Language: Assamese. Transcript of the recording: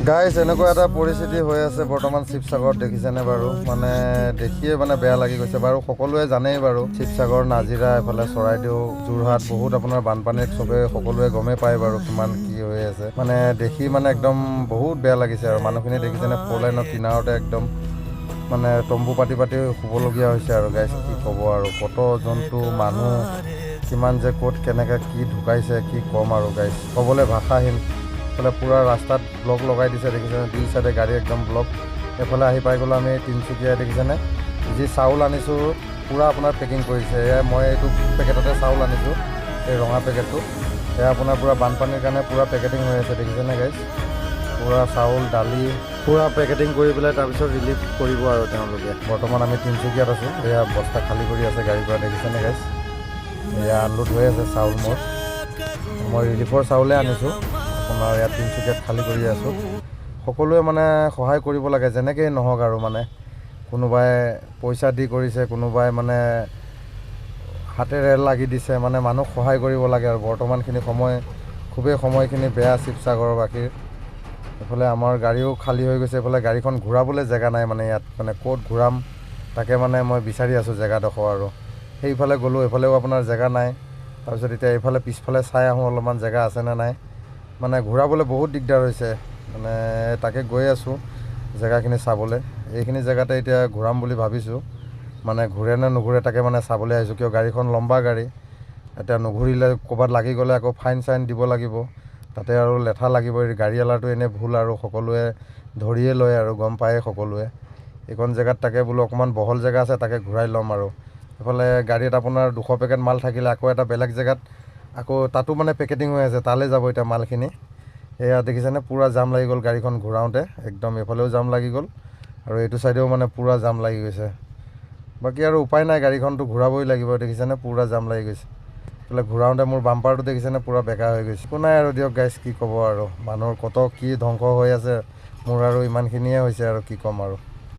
গাইজ এনেকুৱা এটা পৰিস্থিতি হৈ আছে বৰ্তমান শিৱসাগৰত, দেখিছেনে বাৰু? মানে দেখিয়ে মানে বেয়া লাগি গৈছে বাৰু। সকলোৱে জানেই বাৰু শিৱসাগৰ, নাজিৰা, এইফালে চৰাইদেউ, যোৰহাট বহুত আপোনাৰ বানপানীত সকলোৱে গমেই পায় বাৰু কিমান কি হৈ আছে। মানে দেখি মানে একদম বহুত বেয়া লাগিছে আৰু মানুহখিনি দেখিছেনে, ফ'ৰ লাইনৰ কিনাৰতে একদম মানে তম্বু পাতি শুবলগীয়া হৈছে আৰু গাইজ কি ক'ব আৰু। কত জন্তু মানুহ কিমান যে ক'ত কেনেকৈ কি ঢুকাইছে কি ক'ম আৰু গাইজ, ক'বলৈ ভাষাহীন। এইফালে পূৰা ৰাস্তাত ব্লক লগাই দিছে, দেখিছেনে? দুই চাইডে গাড়ী একদম ব্লক। এইফালে আহি পাই গ'লোঁ আমি তিনিচুকীয়া, দেখিছেনে? যি চাউল আনিছোঁ পূৰা আপোনাৰ পেকিং কৰিছে। এয়া মই এইটো পেকেটতে চাউল আনিছোঁ, এই ৰঙা পেকেটটো। এয়া আপোনাৰ পূৰা বানপানীৰ কাৰণে পূৰা পেকেটিং হৈ আছে, দেখিছেনে গাইজ? পূৰা চাউল দালি পূৰা পেকেটিং কৰি পেলাই তাৰপিছত ৰিলিফ কৰিব আৰু তেওঁলোকে। বৰ্তমান আমি তিনিচুকীয়াত আছোঁ। এয়া বস্তা খালী কৰি আছে গাড়ীৰ পৰা, দেখিছেনে গাইজ? এয়া আনলোড হৈ আছে চাউল মই ৰিলিফৰ চাউলে আনিছোঁ। আপোনাৰ ইয়াত তিনিচুকীয়াত খালী কৰি আছোঁ। সকলোৱে মানে সহায় কৰিব লাগে যেনেকেই নহওক আৰু। মানে কোনোবাই পইচা দি কৰিছে, কোনোবাই মানে হাতেৰে লাগি দিছে। মানে মানুহ সহায় কৰিব লাগে আৰু। বৰ্তমানখিনি সময়খিনি বেয়া শিৱসাগৰবাসীৰ। এইফালে আমাৰ গাড়ীও খালী হৈ গৈছে, এইফালে গাড়ীখন ঘূৰাবলৈ জেগা নাই মানে ইয়াত। মানে ক'ত ঘূৰাম তাকে মানে মই বিচাৰি আছোঁ জেগাডোখৰ আৰু। সেইফালে গ'লোঁ, এইফালেও আপোনাৰ জেগা নাই। তাৰপিছত এতিয়া এইফালে পিছফালে চাই আহোঁ অলপমান জেগা আছেনে নাই। মানে ঘূৰাবলৈ বহুত দিগদাৰ হৈছে। মানে তাকে গৈ আছোঁ জেগাখিনি চাবলৈ। এইখিনি জেগাতে এতিয়া ঘূৰাম বুলি ভাবিছোঁ। মানে ঘূৰে নে নুঘূৰে তাকে মানে চাবলৈ আহিছোঁ, কিয় গাড়ীখন লম্বা গাড়ী। এতিয়া নুঘূৰিলে ক'ৰবাত লাগি গ'লে আকৌ ফাইন চাইন দিব লাগিব, তাতে আৰু লেঠা লাগিব। গাড়ীৱালাৰটো এনেই ভুল আৰু, সকলোৱে ধৰিয়ে লয় আৰু, গম পায়েই সকলোৱে। এইখন জেগাত তাকে বোলো অকণমান বহল জেগা আছে, তাকে ঘূৰাই ল'ম আৰু। এইফালে গাড়ীত আপোনাৰ 200 পেকেট মাল থাকিলে আকৌ এটা বেলেগ জেগাত আকৌ তাতো মানে পেকেটিং হৈ আছে, তালৈ যাব এতিয়া মালখিনি। এয়া দেখিছেনে পূৰা জাম লাগি গ'ল গাড়ীখন ঘূৰাওঁতে, একদম এইফালেও জাম লাগি গ'ল আৰু এইটো চাইডেও মানে পূৰা জাম লাগি গৈছে। বাকী আৰু উপায় নাই, গাড়ীখনটো ঘূৰাবই লাগিব। দেখিছেনে পূৰা জাম লাগি গৈছে। এইফালে ঘূৰাওঁতে মোৰ বাম্পাৰটো দেখিছেনে পূৰা বেকা হৈ গৈছে। একো নাই আৰু দিয়ক গাইজ, কি ক'ব আৰু। মানুহৰ কত কি ধ্বংস হৈ আছে, মোৰ আৰু ইমানখিনিয়ে হৈছে আৰু কি ক'ম আৰু।